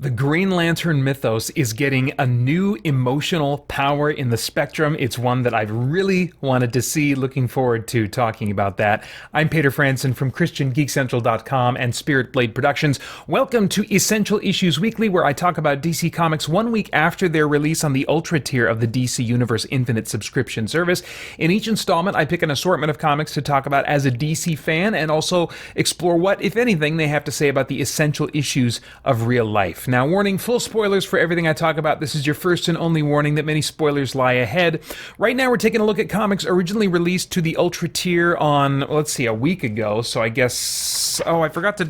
The Green Lantern mythos is getting a new emotional power in the spectrum. It's one that I've really wanted to see. Looking forward to talking about that. I'm Peter Franson from christiangeekcentral.com and Spirit Blade Productions. Welcome to Essential Issues Weekly, where I talk about DC Comics 1 week after their release on the Ultra tier of the DC Universe Infinite subscription service. In each installment, I pick an assortment of comics to talk about as a DC fan and also explore what, if anything, they have to say about the essential issues of real life. Now, warning, full spoilers for everything I talk about. This is your first and only warning that many spoilers lie ahead. Right now, we're taking a look at comics originally released to the Ultra tier on, let's see, a week ago. So I guess, I forgot to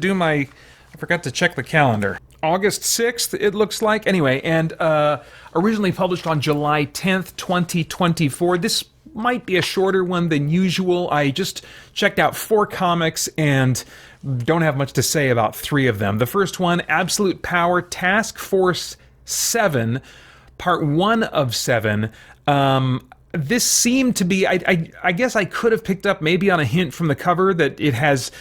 check the calendar. August 6th, it looks like. Anyway, and originally published on July 10th, 2024. This might be a shorter one than usual. I just checked out 4 comics and don't have much to say about 3 of them. The first one, Absolute Power Task Force VII, Part 1 of 7. This seemed to be, I guess I could have picked up maybe on a hint from the cover that it has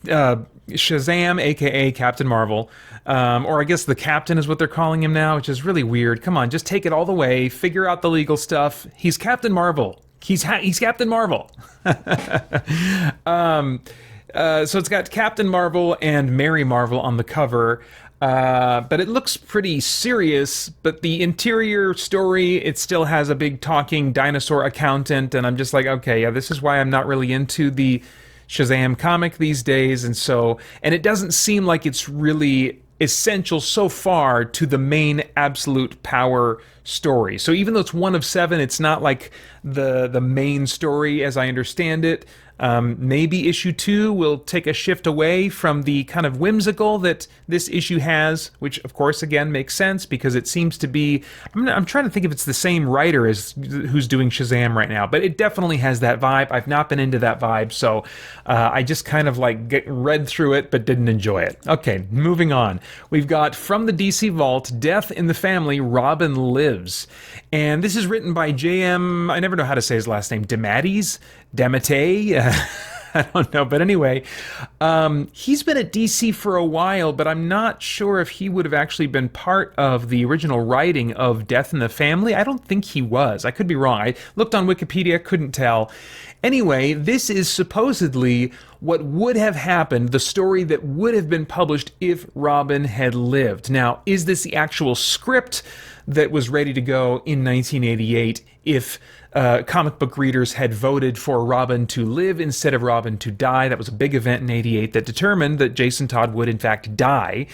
Shazam, aka Captain Marvel, or I guess the Captain is what they're calling him now, which is really weird. Come on, just take it all the way, figure out the legal stuff. He's Captain Marvel. He's Captain Marvel. So it's got Captain Marvel and Mary Marvel on the cover, but it looks pretty serious. But the interior story, it still has a big talking dinosaur accountant, and I'm just like, okay, yeah, this is why I'm not really into the Shazam comic these days. And it doesn't seem like it's really essential so far to the main Absolute Power story. So even though it's 1 of 7, it's not like the main story as I understand it. Maybe issue 2 will take a shift away from the kind of whimsical that this issue has, which of course again makes sense because it seems to be, I'm trying to think if it's the same writer as who's doing Shazam right now, but it definitely has that vibe. I've not been into that vibe, so I just kind of like read through it but didn't enjoy it. Okay, moving on. We've got from the DC Vault, Death in the Family, Robin Lives. And this is written by J.M., I never know how to say his last name, DeMatteis? I don't know, but anyway, he's been at DC for a while, but I'm not sure if he would have actually been part of the original writing of Death in the Family. I don't think he was. I could be wrong. I looked on Wikipedia, couldn't tell. Anyway, this is supposedly what would have happened, the story that would have been published if Robin had lived. Now, is this the actual script that was ready to go in 1988 if comic book readers had voted for Robin to live instead of Robin to die? That was a big event in 88 that determined that Jason Todd would in fact die.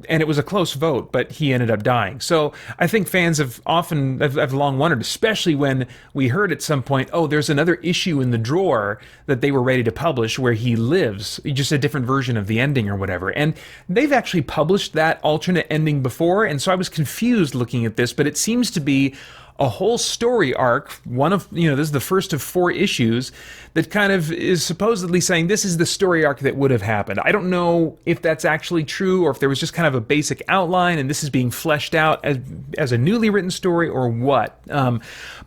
And it was a close vote, but he ended up dying. So I think fans have long wondered, especially when we heard at some point, oh, there's another issue in the drawer that they were ready to publish where he lives, just a different version of the ending or whatever. And they've actually published that alternate ending before, and so I was confused looking at this, but it seems to be a whole story arc, this is the first of 4 issues, that kind of is supposedly saying this is the story arc that would have happened. I don't know if that's actually true or if there was just kind of a basic outline and this is being fleshed out as a newly written story or what.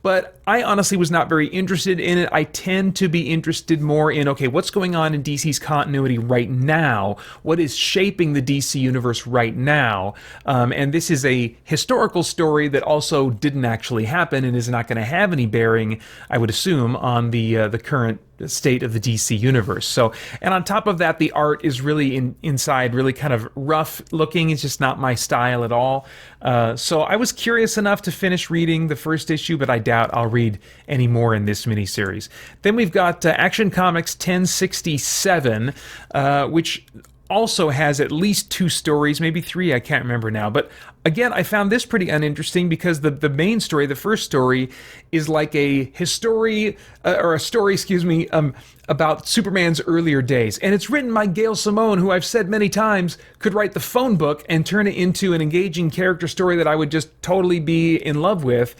But I honestly was not very interested in it. I tend to be interested more in, okay, what's going on in DC's continuity right now? What is shaping the DC universe right now? And this is a historical story that also didn't actually happen and is not going to have any bearing, I would assume, on the current state of the DC universe. So, and on top of that, the art is really inside really kind of rough looking. It's just not my style at all. So I was curious enough to finish reading the first issue, but I doubt I'll read any more in this miniseries. Then we've got Action Comics 1067, which also has at least 2 stories, maybe 3, I can't remember now. But again, I found this pretty uninteresting because the main story, the first story, is like a story about Superman's earlier days. And it's written by Gail Simone, who I've said many times could write the phone book and turn it into an engaging character story that I would just totally be in love with.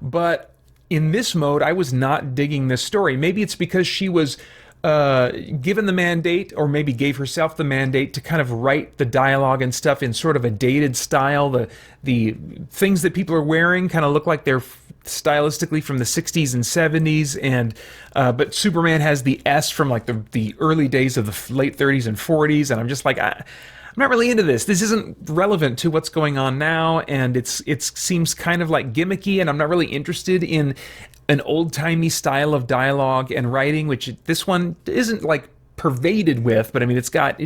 But in this mode, I was not digging this story. Maybe it's because she was given the mandate, or maybe gave herself the mandate to kind of write the dialogue and stuff in sort of a dated style. The things that people are wearing kind of look like they're stylistically from the 60s and 70s, and but Superman has the S from like the early days of the late 30s and 40s, and I'm just like, I'm not really into this. This isn't relevant to what's going on now, and it seems kind of like gimmicky, and I'm not really interested in an old-timey style of dialogue and writing, which this one isn't like pervaded with, but I mean it's got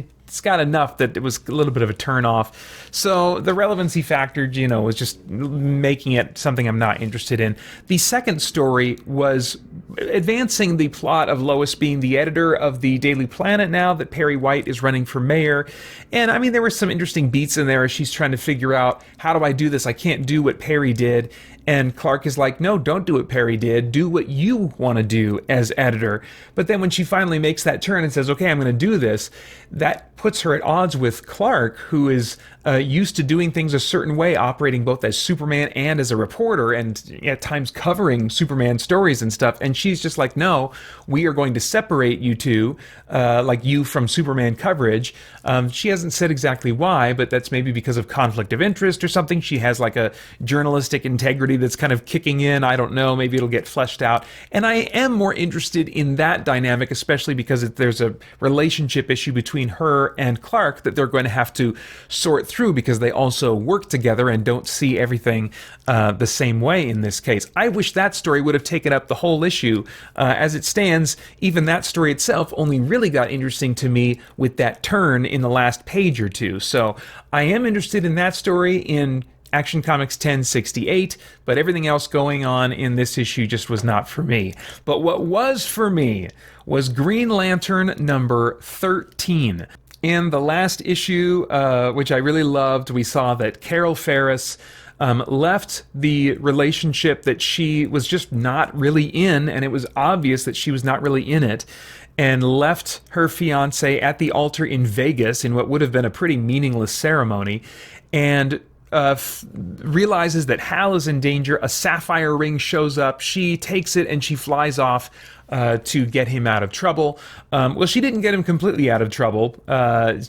enough that it was a little bit of a turn off. So the relevancy factor, was just making it something I'm not interested in. The second story was advancing the plot of Lois being the editor of the Daily Planet now that Perry White is running for mayor. And I mean, there were some interesting beats in there as she's trying to figure out, how do I do this? I can't do what Perry did. And Clark is like, no, don't do what Perry did. Do what you want to do as editor. But then when she finally makes that turn and says, okay, I'm going to do this, that puts her at odds with Clark, who is used to doing things a certain way, operating both as Superman and as a reporter, and at times covering Superman stories and stuff. And she's just like, no, we are going to separate you two, like you from Superman coverage. She hasn't said exactly why, but that's maybe because of conflict of interest or something. She has like a journalistic integrity that's kind of kicking in. I don't know. Maybe it'll get fleshed out. And I am more interested in that dynamic, especially because there's a relationship issue between her and Clark that they're going to have to sort through, because they also work together and don't see everything the same way in this case. I wish that story would have taken up the whole issue. As it stands, even that story itself only really got interesting to me with that turn in the last page or two. So I am interested in that story in Action Comics 1068, but everything else going on in this issue just was not for me. But what was for me was Green Lantern number 13. In the last issue, which I really loved, we saw that Carol Ferris left the relationship that she was just not really in, and it was obvious that she was not really in it, and left her fiancé at the altar in Vegas in what would have been a pretty meaningless ceremony, and realizes that Hal is in danger. A sapphire ring shows up. She takes it and she flies off to get him out of trouble. Well, she didn't get him completely out of trouble.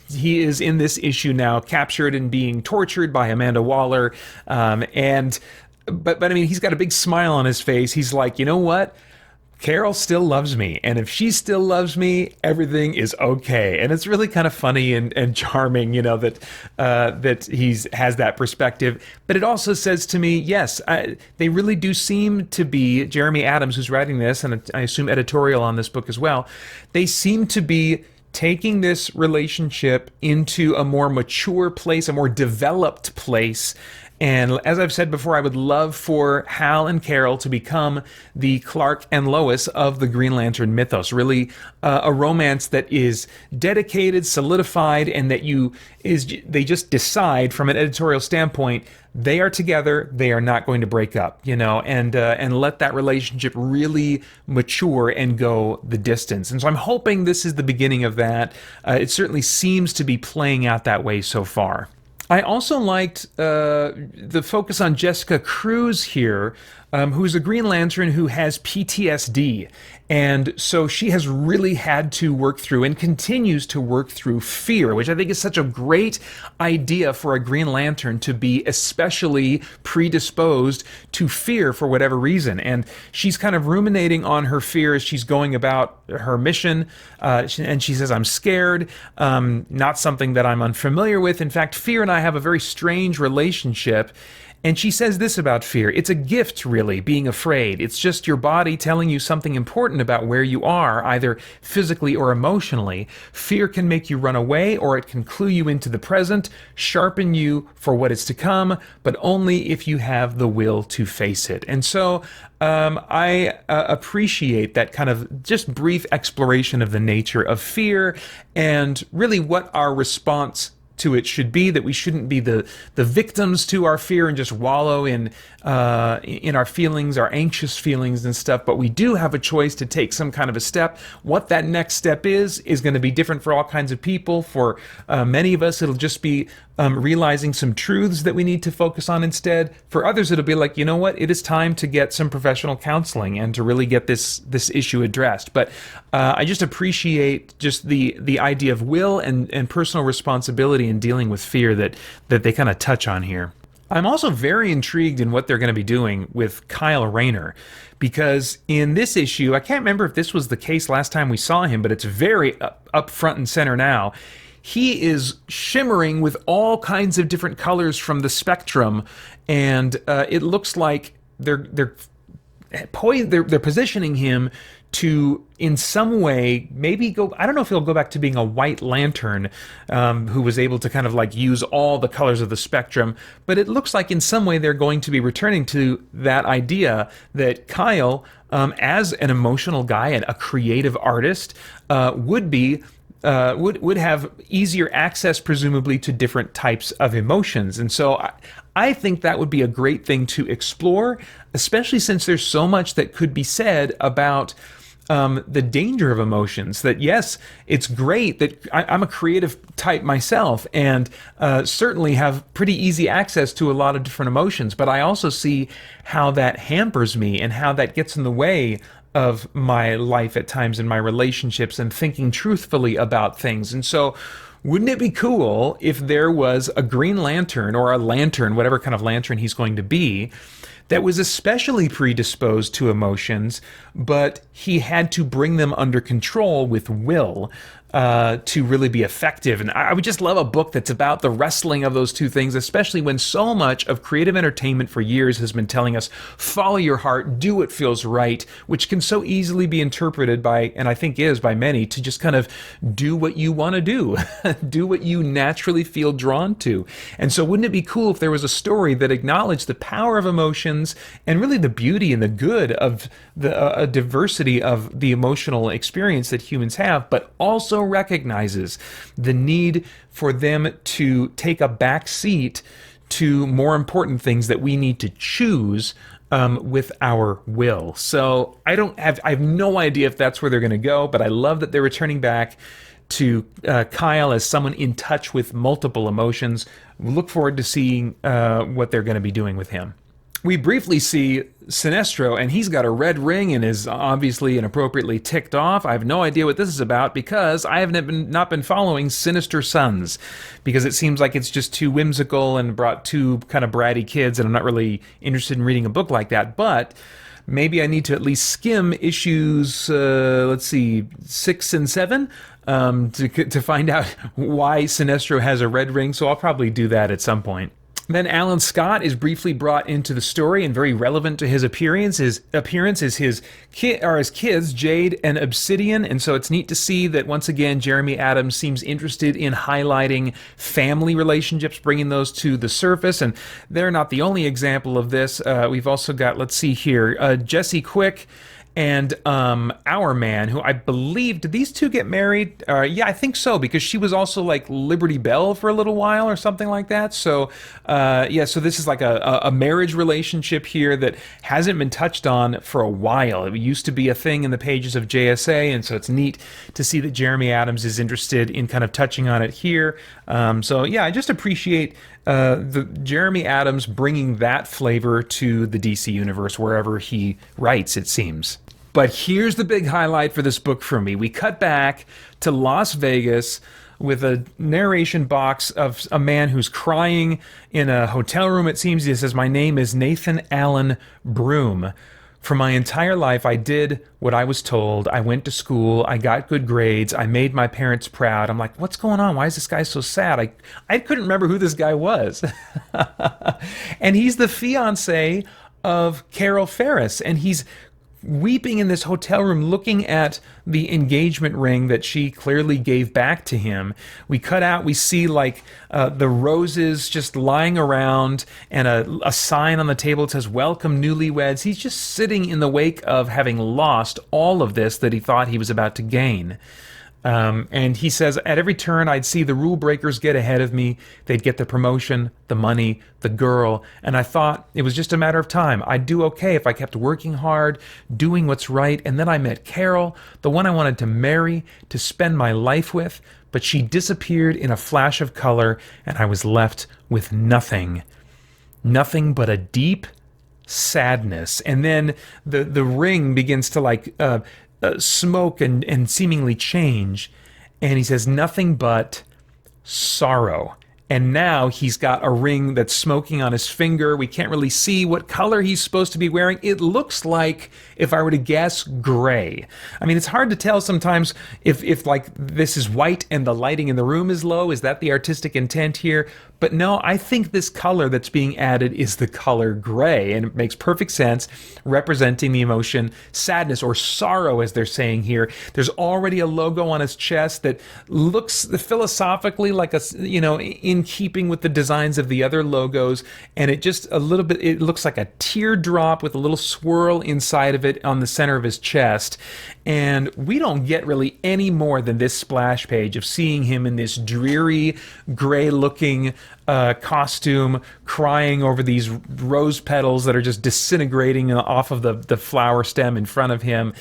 He is in this issue now, captured and being tortured by Amanda Waller. But I mean, he's got a big smile on his face. He's like, you know what? Carol still loves me, and if she still loves me, everything is okay. And it's really kind of funny and charming, that has that perspective. But it also says to me, yes, they really do seem to be, Jeremy Adams, who's writing this, and I assume editorial on this book as well, they seem to be taking this relationship into a more mature place, a more developed place. And as I've said before, I would love for Hal and Carol to become the Clark and Lois of the Green Lantern mythos. Really a romance that is dedicated, solidified, and that they just decide from an editorial standpoint, they are together, they are not going to break up, and let that relationship really mature and go the distance. And so I'm hoping this is the beginning of that. It certainly seems to be playing out that way so far. I also liked the focus on Jessica Cruz here, who's a Green Lantern who has PTSD. And so she has really had to work through and continues to work through fear, which I think is such a great idea for a Green Lantern to be especially predisposed to fear for whatever reason. And she's kind of ruminating on her fear as she's going about her mission. And she says, I'm scared, not something that I'm unfamiliar with. In fact, fear and I have a very strange relationship. And she says this about fear. It's a gift, really, being afraid. It's just your body telling you something important about where you are, either physically or emotionally. Fear can make you run away, or it can clue you into the present, sharpen you for what is to come, but only if you have the will to face it. And so I appreciate that kind of just brief exploration of the nature of fear and really what our response to it should be, that we shouldn't be the victims to our fear and just wallow in our feelings, our anxious feelings and stuff, but we do have a choice to take some kind of a step. What that next step is going to be different for all kinds of people. For many of us, it'll just be realizing some truths that we need to focus on instead. For others, it'll be like, you know what, it is time to get some professional counseling and to really get this issue addressed. But I just appreciate just the idea of will and personal responsibility in dealing with fear that they kind of touch on here. I'm also very intrigued in what they're going to be doing with Kyle Rayner, because in this issue, I can't remember if this was the case last time we saw him, but it's very up front and center now. he is shimmering with all kinds of different colors from the spectrum, and it looks like they're positioning him to, in some way, maybe go. I don't know if he'll go back to being a White Lantern, who was able to kind of like use all the colors of the spectrum. But it looks like in some way they're going to be returning to that idea that Kyle, as an emotional guy and a creative artist, would have easier access, presumably, to different types of emotions. And so I think that would be a great thing to explore, especially since there's so much that could be said about the danger of emotions. That, yes, it's great that I'm a creative type myself, and certainly have pretty easy access to a lot of different emotions, but I also see how that hampers me and how that gets in the way of my life at times, in my relationships, and thinking truthfully about things. And so wouldn't it be cool if there was a Green Lantern, or a lantern, whatever kind of lantern he's going to be, that was especially predisposed to emotions, but he had to bring them under control with will to really be effective. And I would just love a book that's about the wrestling of those two things, especially when so much of creative entertainment for years has been telling us, follow your heart, do what feels right, which can so easily be interpreted by, and I think is by many, to just kind of do what you want to do, do what you naturally feel drawn to. And so wouldn't it be cool if there was a story that acknowledged the power of emotions and really the beauty and the good of the diversity of the emotional experience that humans have, but also recognizes the need for them to take a back seat to more important things that we need to choose with our will. So I have no idea if that's where they're going to go, but I love that they're returning back to Kyle as someone in touch with multiple emotions. We look forward to seeing what they're going to be doing with him. We briefly see Sinestro, and he's got a red ring and is obviously inappropriately ticked off. I have no idea what this is about, because I have not been following Sinister Sons, because it seems like it's just too whimsical and brought two kind of bratty kids, and I'm not really interested in reading a book like that. But maybe I need to at least skim issues, 6 and 7, to find out why Sinestro has a red ring, so I'll probably do that at some point. Then Alan Scott is briefly brought into the story, and very relevant to his appearance is his kids, Jade and Obsidian. And so it's neat to see that once again Jeremy Adams seems interested in highlighting family relationships, bringing those to the surface. And they're not the only example of this. We've also got, let's see here, Jesse Quick and Our Man, who I believe, did these two get married? Yeah, I think so, because she was also like Liberty Bell for a little while or something like that. So so this is like a marriage relationship here that hasn't been touched on for a while. It used to be a thing in the pages of JSA, and so it's neat to see that Jeremy Adams is interested in kind of touching on it here. I just appreciate the Jeremy Adams bringing that flavor to the DC universe wherever he writes, it seems. But here's the big highlight for this book for me. We cut back to Las Vegas with a narration box of a man who's crying in a hotel room, it seems. He says, "My name is Nathan Allen Broom. For my entire life, I did what I was told. I went to school. I got good grades. I made my parents proud." I'm like, what's going on? Why is this guy so sad? I couldn't remember who this guy was. And he's the fiance of Carol Ferris, and he's weeping in this hotel room looking at the engagement ring that she clearly gave back to him. We cut out, we see like the roses just lying around, and a sign on the table that says, "Welcome newlyweds." He's just sitting in the wake of having lost all of this that he thought he was about to gain. And he says, at every turn, I'd see the rule breakers get ahead of me. They'd get the promotion, the money, the girl. And I thought it was just a matter of time. I'd do okay if I kept working hard, doing what's right. And then I met Carol, the one I wanted to marry, to spend my life with. But she disappeared in a flash of color, and I was left with nothing. Nothing but a deep sadness. And then the ring begins to smoke and seemingly change, and he says nothing but sorrow. and now he's got a ring that's smoking on his finger. We can't really see what color he's supposed to be wearing. It looks like, if I were to guess, gray. I mean, it's hard to tell sometimes if like this is white and the lighting in the room is low. Is that the artistic intent here? But no, I think this color that's being added is the color gray, and it makes perfect sense, representing the emotion sadness or sorrow, as they're saying here. There's already a logo on his chest that looks philosophically like in keeping with the designs of the other logos, and it just a little bit, it looks like a teardrop with a little swirl inside of it on the center of his chest. And we don't get really any more than this splash page of seeing him in this dreary, gray-looking costume, crying over these rose petals that are just disintegrating off of the flower stem in front of him.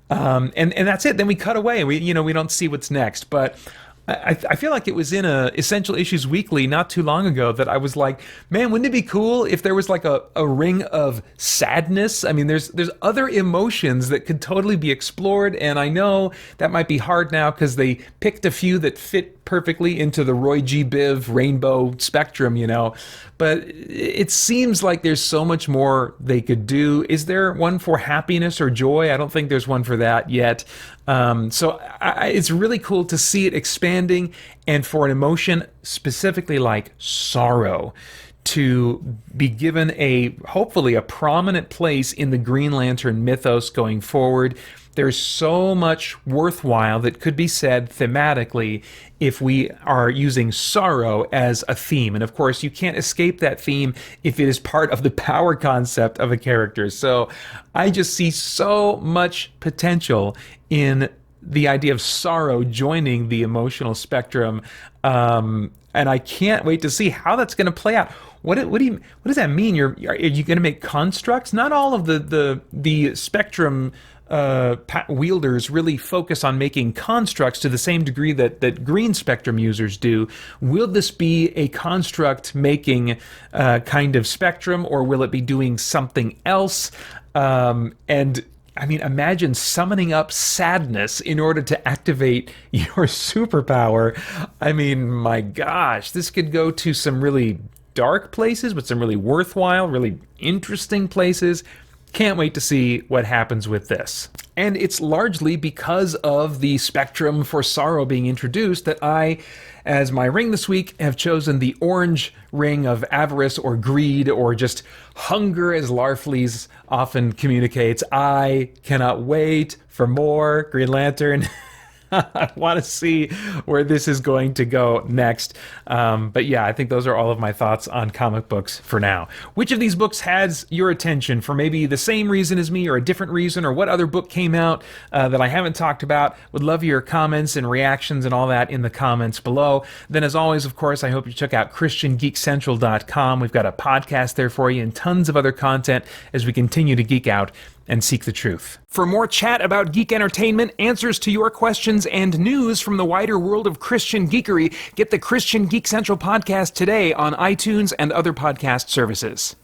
And that's it. Then we cut away. We don't see what's next. But I feel like it was in a Essential Issues Weekly not too long ago that I was like, man, wouldn't it be cool if there was like a ring of sadness? I mean, there's other emotions that could totally be explored, and I know that might be hard now because they picked a few that fit perfectly into the Roy G. Biv rainbow spectrum, but it seems like there's so much more they could do. Is there one for happiness or joy? I don't think there's one for that yet. So it's really cool to see it expanding, and for an emotion specifically like sorrow to be given hopefully a prominent place in the Green Lantern mythos going forward. There's so much worthwhile that could be said thematically if we are using sorrow as a theme. And of course, you can't escape that theme if it is part of the power concept of a character. So I just see so much potential in the idea of sorrow joining the emotional spectrum. And I can't wait to see how that's going to play out. What does that mean? Are you going to make constructs? Not all of the spectrum wielders really focus on making constructs to the same degree that green spectrum users do. Will this be a construct making kind of spectrum, or will it be doing something else? And I mean, imagine summoning up sadness in order to activate your superpower. I mean, my gosh, this could go to some really dark places, but some really worthwhile, really interesting places. Can't wait to see what happens with this. And it's largely because of the spectrum for sorrow being introduced that I, as my ring this week, have chosen the orange ring of avarice or greed or just hunger, as Larfleeze often communicates. I cannot wait for more Green Lantern. I want to see where this is going to go next. But yeah, I think those are all of my thoughts on comic books for now. Which of these books has your attention for maybe the same reason as me or a different reason, or what other book came out that I haven't talked about? Would love your comments and reactions and all that in the comments below. Then as always, of course, I hope you check out christiangeekcentral.com. We've got a podcast there for you and tons of other content as we continue to geek out and seek the truth. For more chat about geek entertainment, answers to your questions, and news from the wider world of Christian geekery, get the Christian Geek Central podcast today on iTunes and other podcast services.